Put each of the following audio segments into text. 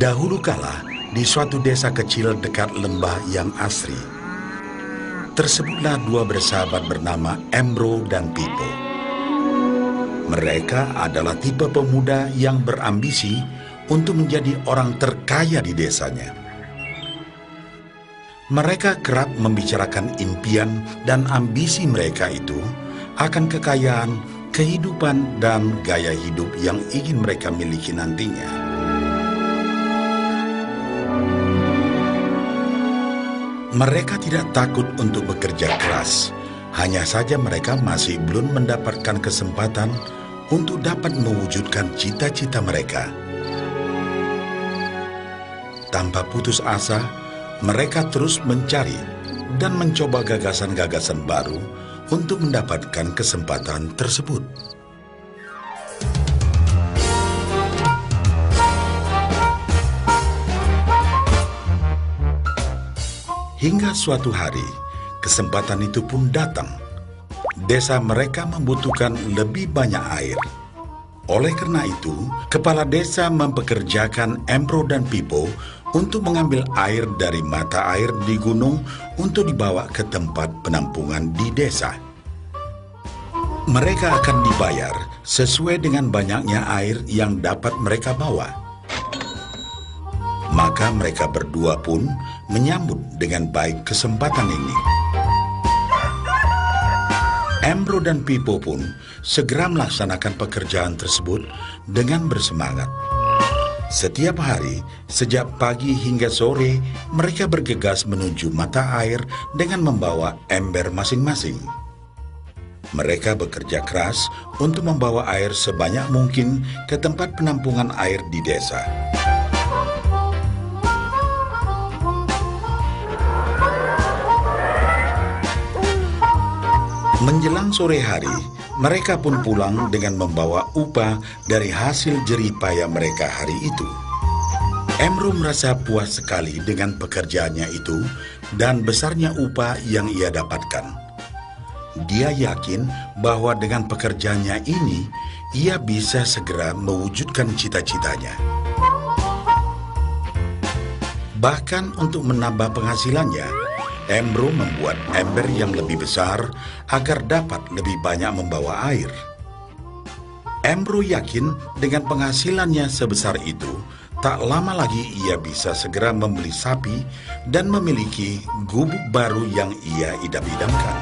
Dahulu kala, di suatu desa kecil dekat lembah yang asri, tersebutlah dua bersahabat bernama Embro dan Pipo. Mereka adalah tipe pemuda yang berambisi untuk menjadi orang terkaya di desanya. Mereka kerap membicarakan impian dan ambisi mereka itu akan kekayaan, kehidupan, dan gaya hidup yang ingin mereka miliki nantinya. Mereka tidak takut untuk bekerja keras, hanya saja mereka masih belum mendapatkan kesempatan untuk dapat mewujudkan cita-cita mereka. Tanpa putus asa, mereka terus mencari dan mencoba gagasan-gagasan baru untuk mendapatkan kesempatan tersebut. Hingga suatu hari, kesempatan itu pun datang. Desa mereka membutuhkan lebih banyak air. Oleh karena itu, kepala desa mempekerjakan Embro dan Pipo untuk mengambil air dari mata air di gunung untuk dibawa ke tempat penampungan di desa. Mereka akan dibayar sesuai dengan banyaknya air yang dapat mereka bawa. Maka mereka berdua pun menyambut dengan baik kesempatan ini. Embro dan Pipo pun segera melaksanakan pekerjaan tersebut dengan bersemangat. Setiap hari, sejak pagi hingga sore, mereka bergegas menuju mata air dengan membawa ember masing-masing. Mereka bekerja keras untuk membawa air sebanyak mungkin ke tempat penampungan air di desa. Menjelang sore hari, mereka pun pulang dengan membawa upah dari hasil jerih payah mereka hari itu. Embro merasa puas sekali dengan pekerjaannya itu dan besarnya upah yang ia dapatkan. Dia yakin bahwa dengan pekerjaannya ini, ia bisa segera mewujudkan cita-citanya. Bahkan untuk menambah penghasilannya, Embro membuat ember yang lebih besar agar dapat lebih banyak membawa air. Embro yakin dengan penghasilannya sebesar itu, tak lama lagi ia bisa segera membeli sapi dan memiliki gubuk baru yang ia idam-idamkan.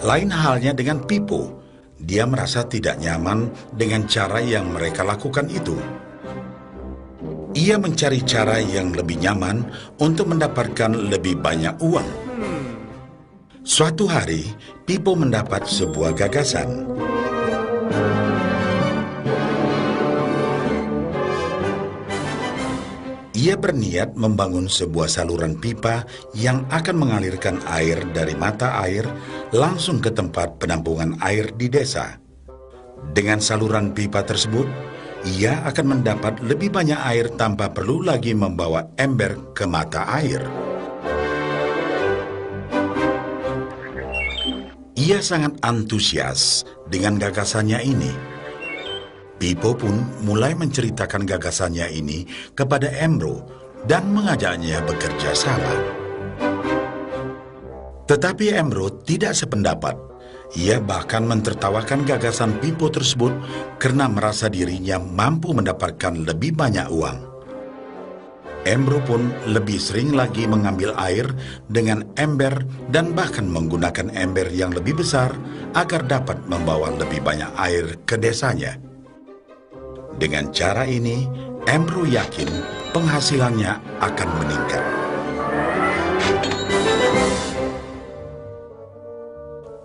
Lain halnya dengan Pipo. Dia merasa tidak nyaman dengan cara yang mereka lakukan itu. Ia mencari cara yang lebih nyaman untuk mendapatkan lebih banyak uang. Suatu hari, Pipo mendapat sebuah gagasan. Ia berniat membangun sebuah saluran pipa yang akan mengalirkan air dari mata air langsung ke tempat penampungan air di desa. Dengan saluran pipa tersebut, ia akan mendapat lebih banyak air tanpa perlu lagi membawa ember ke mata air. Ia sangat antusias dengan gagasannya ini. Pipo pun mulai menceritakan gagasannya ini kepada Embro dan mengajaknya bekerja sama. Tetapi Embro tidak sependapat. Ia bahkan mentertawakan gagasan Pipo tersebut karena merasa dirinya mampu mendapatkan lebih banyak uang. Embro pun lebih sering lagi mengambil air dengan ember dan bahkan menggunakan ember yang lebih besar agar dapat membawa lebih banyak air ke desanya. Dengan cara ini, Embro yakin penghasilannya akan meningkat.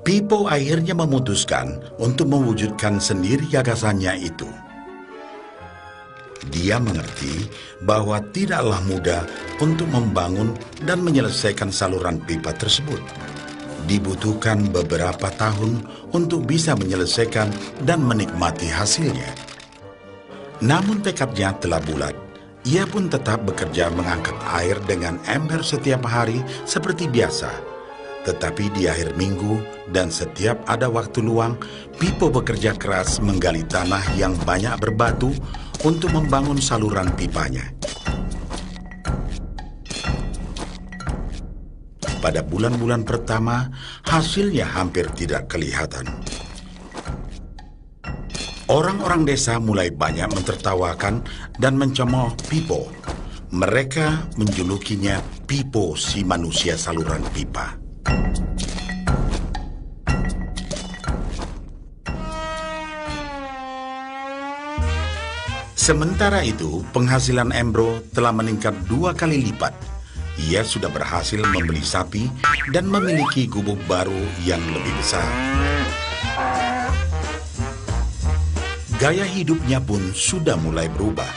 Pipo akhirnya memutuskan untuk mewujudkan sendiri gagasannya itu. Dia mengerti bahwa tidaklah mudah untuk membangun dan menyelesaikan saluran pipa tersebut. Dibutuhkan beberapa tahun untuk bisa menyelesaikan dan menikmati hasilnya. Namun tekadnya telah bulat. Ia pun tetap bekerja mengangkat air dengan ember setiap hari seperti biasa. Tetapi di akhir minggu dan setiap ada waktu luang, Pipo bekerja keras menggali tanah yang banyak berbatu untuk membangun saluran pipanya. Pada bulan-bulan pertama, hasilnya hampir tidak kelihatan. Orang-orang desa mulai banyak mentertawakan dan mencemooh Pipo. Mereka menjulukinya Pipo si manusia saluran pipa. Sementara itu, penghasilan Embro telah meningkat 2 kali lipat. Ia sudah berhasil membeli sapi dan memiliki gubuk baru yang lebih besar. Gaya hidupnya pun sudah mulai berubah.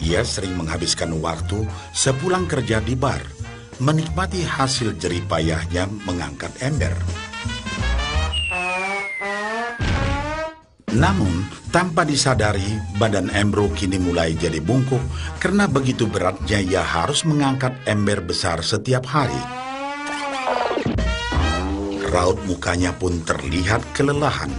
Ia sering menghabiskan waktu sepulang kerja di bar, menikmati hasil jerih payahnya mengangkat ember. Namun, tanpa disadari, badan Embro kini mulai jadi bungkuk karena begitu beratnya ia harus mengangkat ember besar setiap hari. Raut mukanya pun terlihat kelelahan.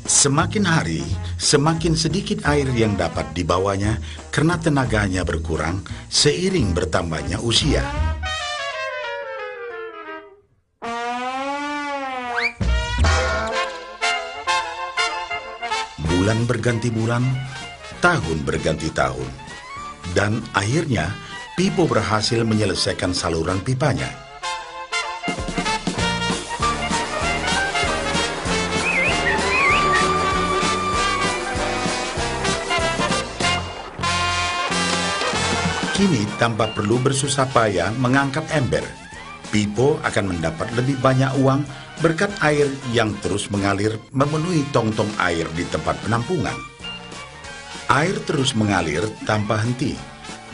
Semakin hari, semakin sedikit air yang dapat dibawanya karena tenaganya berkurang seiring bertambahnya usia. Bulan berganti bulan, tahun berganti tahun. Dan akhirnya, Pipo berhasil menyelesaikan saluran pipanya. Kini, tanpa perlu bersusah payah mengangkat ember, Pipo akan mendapat lebih banyak uang berkat air yang terus mengalir memenuhi tong-tong air di tempat penampungan. Air terus mengalir tanpa henti,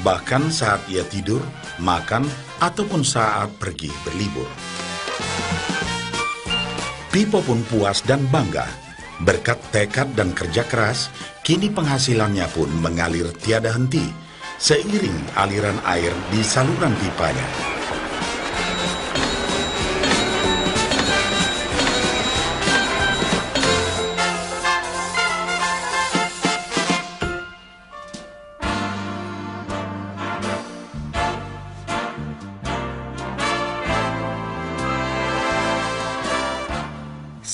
bahkan saat ia tidur, makan, ataupun saat pergi berlibur. Pipo pun puas dan bangga. Berkat tekad dan kerja keras, kini penghasilannya pun mengalir tiada henti, seiring aliran air di saluran pipanya.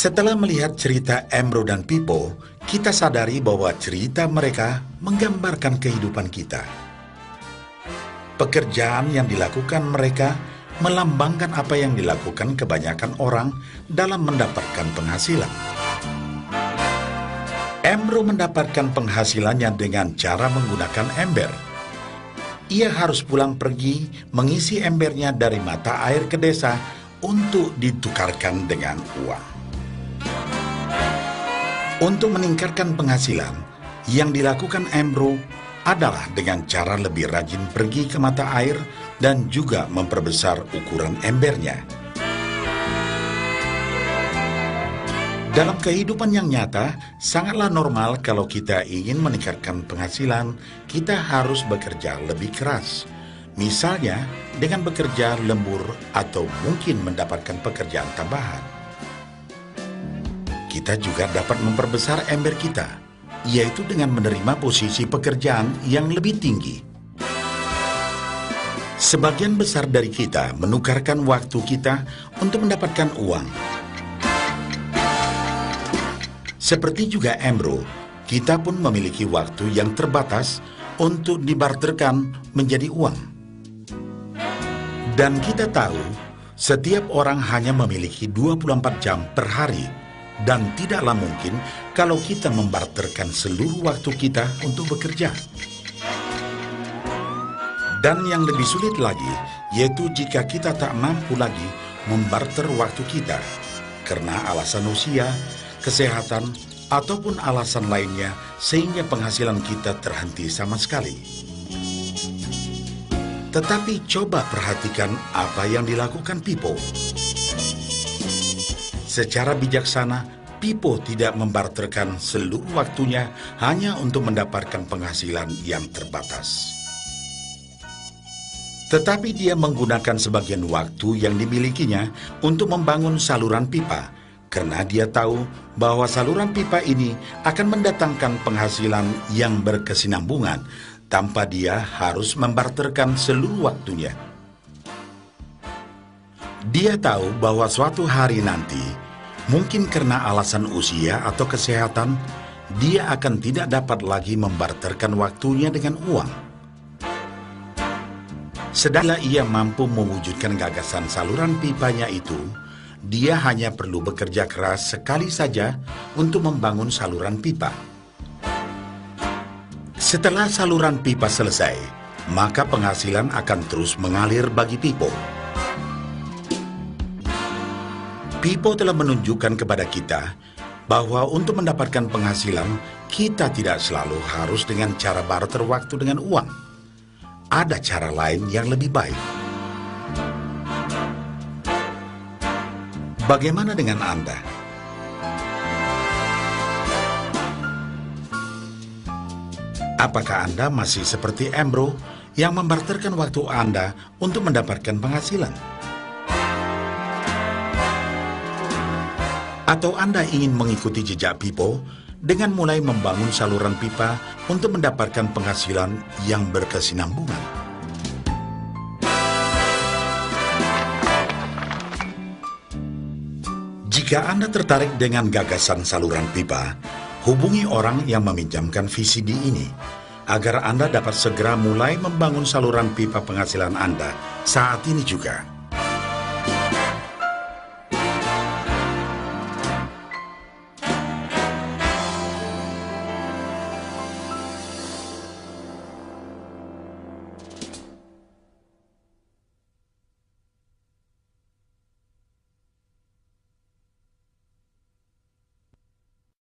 Setelah melihat cerita Embro dan Pipo, kita sadari bahwa cerita mereka menggambarkan kehidupan kita. Pekerjaan yang dilakukan mereka melambangkan apa yang dilakukan kebanyakan orang dalam mendapatkan penghasilan. Embro mendapatkan penghasilannya dengan cara menggunakan ember. Ia harus pulang pergi mengisi embernya dari mata air ke desa untuk ditukarkan dengan uang. Untuk meningkatkan penghasilan, yang dilakukan Embro adalah dengan cara lebih rajin pergi ke mata air dan juga memperbesar ukuran embernya. Dalam kehidupan yang nyata, sangatlah normal kalau kita ingin meningkatkan penghasilan, kita harus bekerja lebih keras. Misalnya, dengan bekerja lembur atau mungkin mendapatkan pekerjaan tambahan. Kita juga dapat memperbesar ember kita, yaitu dengan menerima posisi pekerjaan yang lebih tinggi. Sebagian besar dari kita menukarkan waktu kita untuk mendapatkan uang. Seperti juga Embro, kita pun memiliki waktu yang terbatas untuk dibarterkan menjadi uang. Dan kita tahu, setiap orang hanya memiliki 24 jam per hari. Dan tidaklah mungkin kalau kita membarterkan seluruh waktu kita untuk bekerja. Dan yang lebih sulit lagi, yaitu jika kita tak mampu lagi membarter waktu kita, karena alasan usia, kesehatan, ataupun alasan lainnya sehingga penghasilan kita terhenti sama sekali. Tetapi coba perhatikan apa yang dilakukan Pipo. Secara bijaksana, Pipo tidak membarterkan seluruh waktunya hanya untuk mendapatkan penghasilan yang terbatas. Tetapi dia menggunakan sebagian waktu yang dimilikinya untuk membangun saluran pipa, karena dia tahu bahwa saluran pipa ini akan mendatangkan penghasilan yang berkesinambungan tanpa dia harus membarterkan seluruh waktunya. Dia tahu bahwa suatu hari nanti, mungkin karena alasan usia atau kesehatan, dia akan tidak dapat lagi membarterkan waktunya dengan uang. Sedangkan ia mampu mewujudkan gagasan saluran pipanya itu, dia hanya perlu bekerja keras sekali saja untuk membangun saluran pipa. Setelah saluran pipa selesai, maka penghasilan akan terus mengalir bagi Pipo. Pipo telah menunjukkan kepada kita bahwa untuk mendapatkan penghasilan, kita tidak selalu harus dengan cara barter waktu dengan uang. Ada cara lain yang lebih baik. Bagaimana dengan Anda? Apakah Anda masih seperti Embro yang membarterkan waktu Anda untuk mendapatkan penghasilan? Atau Anda ingin mengikuti jejak Pipo dengan mulai membangun saluran pipa untuk mendapatkan penghasilan yang berkesinambungan? Jika Anda tertarik dengan gagasan saluran pipa, hubungi orang yang meminjamkan VCD ini agar Anda dapat segera mulai membangun saluran pipa penghasilan Anda saat ini juga.